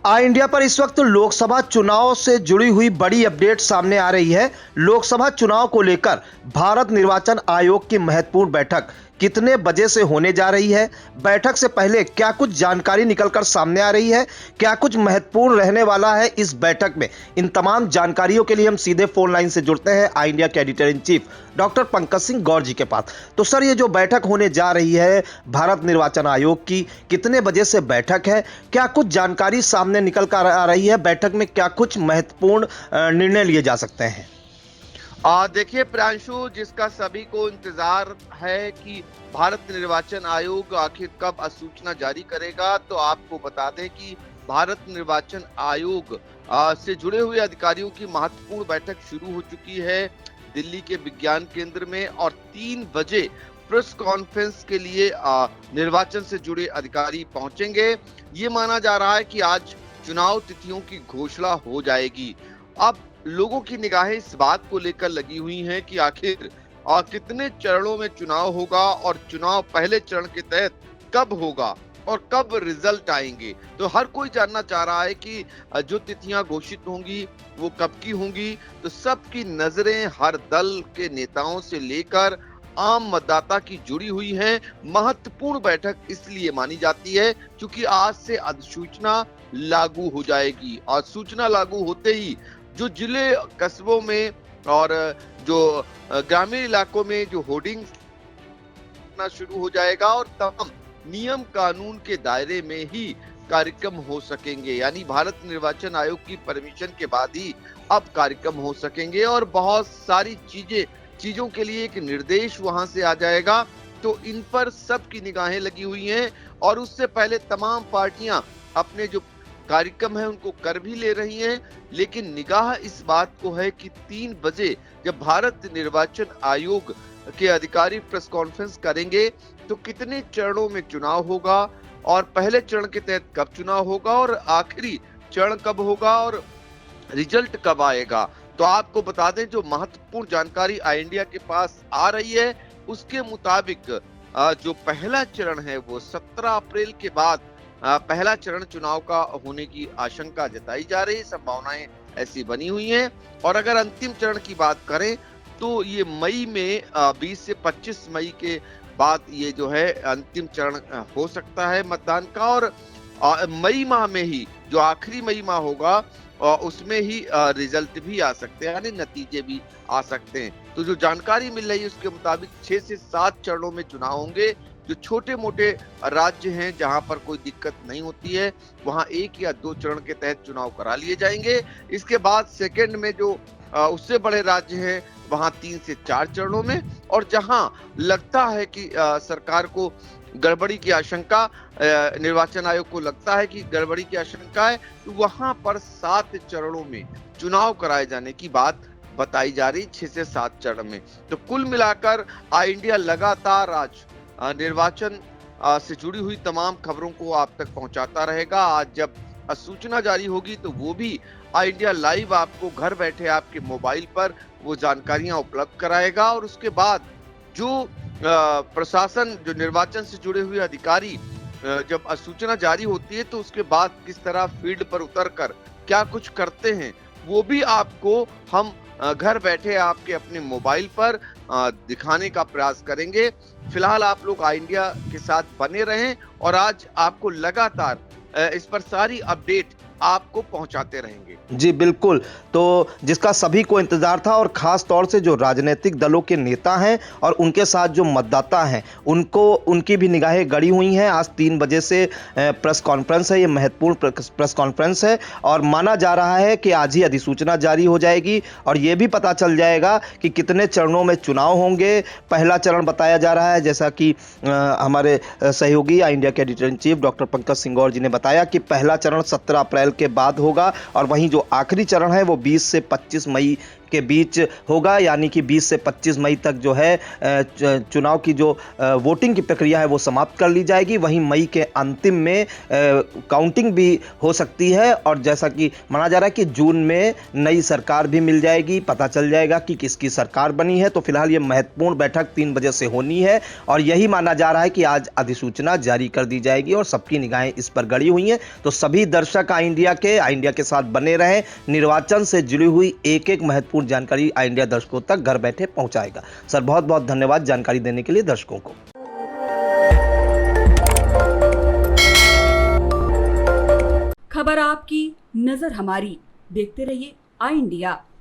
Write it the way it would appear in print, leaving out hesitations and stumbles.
India पर इस वक्त लोकसभा चुनाव से जुड़ी हुई बड़ी अपडेट सामने आ रही है। लोकसभा चुनाव को लेकर भारत निर्वाचन आयोग की महत्वपूर्ण बैठक कितने बजे से होने जा रही है, बैठक से पहले क्या कुछ जानकारी निकलकर सामने आ रही है, क्या कुछ महत्वपूर्ण रहने वाला है इस बैठक में, इन तमाम जानकारियों के लिए हम सीधे फोन लाइन से जुड़ते हैं आई इंडिया के editor in chief doctor Pankaj Singh Gaur ji के पास। तो सर, ये जो बैठक होने जा रही है भारत निर्वाचन आयोग की, कितने बजे से बैठक है, क्या कुछ जानकारी सामने निकल कर आ रही है, बैठक में क्या कुछ महत्वपूर्ण निर्णय लिए जा सकते हैं? देखिए प्रियांशु, जिसका सभी को इंतजार है कि भारत निर्वाचन आयोग आखिर कब अधिसूचना जारी करेगा, तो आपको बता दें कि भारत निर्वाचन आयोग से जुड़े हुए अधिकारियों की महत्वपूर्ण बैठक शुरू हो चुकी है दिल्ली के विज्ञान केंद्र में, और 3 बजे प्रेस कॉन्फ्रेंस के लिए निर्वाचन से जुड़े अधिकारी पहुंचेंगे। ये माना जा रहा है कि आज चुनाव तिथियों की घोषणा हो जाएगी। अब लोगों की निगाहें इस बात को लेकर लगी हुई हैं कि आखिर कितने चरणों में चुनाव होगा और चुनाव पहले चरण के तहत कब होगा और कब रिजल्ट आएंगे। तो हर कोई जानना चाह रहा है कि जो तिथियां घोषित होंगी वो कब की होंगी। तो सबकी नजरें हर दल के नेताओं से लेकर आम मतदाता की जुड़ी हुई है। महत्वपूर्ण बैठक इसलिए मानी जाती है क्योंकि आज से अधिसूचना लागू हो जाएगी, और सूचना लागू होते ही जो जिले कस्बों में और जो ग्रामीण इलाकों में जो होर्डिंग शुरू हो जाएगा, और तमाम नियम कानून के दायरे में ही कार्यक्रम हो सकेंगे। यानी भारत निर्वाचन आयोग की परमिशन के बाद ही अब कार्यक्रम हो सकेंगे, और बहुत सारी चीजों के लिए एक निर्देश वहां से आ जाएगा। तो इन पर सबकी निगाहें लगी हुई हैं, और उससे पहले तमाम पार्टियां अपने जो कार्यक्रम है उनको कर भी ले रही हैं। लेकिन निगाह इस बात को है कि 3 बजे जब भारत निर्वाचन आयोग के अधिकारी प्रेस कॉन्फ्रेंस करेंगे तो कितने चरणों में चुनाव होगा, और पहले चरण के तहत कब चुनाव होगा, और आखिरी चरण कब होगा, और रिजल्ट कब आएगा। तो आपको बता दें, जो महत्वपूर्ण जानकारी आई इंडिया के पास आ रही है उसके मुताबिक जो पहला चरण है वो 17 अप्रैल के बाद पहला चरण चुनाव का होने की आशंका जताई जा रही है, संभावनाएं ऐसी बनी हुई हैं। और अगर अंतिम चरण की बात करें तो ये मई में 20 से 25 मई के बाद ये जो है अंतिम चरण हो सकता है मतदान का, और मई माह में ही जो आखिरी मई माह होगा उसमें ही रिजल्ट भी आ सकते हैं, यानी नतीजे भी आ सकते हैं। तो जो जानकारी मिल रही है उसके मुताबिक 6 से 7 चरणों में चुनाव होंगे। जो छोटे मोटे राज्य हैं जहां पर कोई दिक्कत नहीं होती है वहां 1 या 2 चरण के तहत चुनाव करा लिए जाएंगे। इसके बाद सेकंड में जो उससे बड़े राज्य हैं वहां 3 से 4 चरणों में, और जहां लगता है कि सरकार को गड़बड़ी की आशंका, निर्वाचन आयोग को लगता है कि गड़बड़ी की आशंका है, तो वहां पर 7 चरणों में चुनाव कराए जाने की बात बताई जा रही, 6 से 7 चरण में। तो कुल मिलाकर आई इंडिया लगातार आज निर्वाचन से जुड़ी हुई तमाम खबरों को आप तक पहुंचाता रहेगा। आज जब सूचना जारी होगी तो वो भी आई इंडिया लाइव आपको घर बैठे आपके मोबाइल पर वो जानकारियां उपलब्ध कराएगा, और उसके बाद जो प्रशासन, जो निर्वाचन से जुड़े हुए अधिकारी जब सूचना जारी होती है तो उसके बाद किस तरह फील्ड पर उतरकर क्या कुछ करते हैं वो भी आपको हम घर बैठे आपके अपने मोबाइल पर दिखाने का प्रयास करेंगे। फिलहाल आप लोग आई इंडिया के साथ बने रहें, और आज आपको लगातार इस पर सारी अपडेट आपको पहुंचाते रहेंगे। जी बिल्कुल, तो जिसका सभी को इंतजार था, और खास तौर से जो राजनीतिक दलों के नेता हैं और उनके साथ जो मतदाता हैं उनकी भी निगाहें गड़ी हुई हैं। आज 3 बजे से प्रेस कॉन्फ्रेंस है, ये महत्वपूर्ण प्रेस कॉन्फ्रेंस है, और माना जा रहा है कि आज ही अधिसूचना जारी हो जाएगी, और ये भी पता चल जाएगा कि कितने चरणों में चुनाव होंगे। पहला चरण बताया जा रहा है, जैसा कि हमारे सहयोगी आई इंडिया के editor in chief doctor Pankaj Singh Gaur ji ने बताया कि पहला चरण 17 अप्रैल के बाद होगा, और वहीं जो आखिरी चरण है वो 20 से 25 मई के बीच होगा, यानी कि 20 से 25 मई तक जो है चुनाव की जो वोटिंग की प्रक्रिया है वो समाप्त कर ली जाएगी। वहीं मई के अंतिम में काउंटिंग भी हो सकती है और जैसा कि माना जा रहा है कि जून में नई सरकार भी मिल जाएगी, पता चल जाएगा कि किसकी सरकार बनी है। तो फिलहाल ये महत्वपूर्ण बैठक 3 बजे से होनी है और यही माना जा रहा है कि आज अधिसूचना जारी कर दी जाएगी और सबकी निगाहें इस पर गड़ी हुई हैं। तो सभी दर्शक आई इंडिया के साथ बने रहें। निर्वाचन से जुड़ी हुई एक एक महत्वपूर्ण जानकारी आई इंडिया दर्शकों तक घर बैठे पहुंचाएगा। सर बहुत बहुत धन्यवाद जानकारी देने के लिए दर्शकों को। खबर आपकी, नजर हमारी। देखते रहिए आई इंडिया।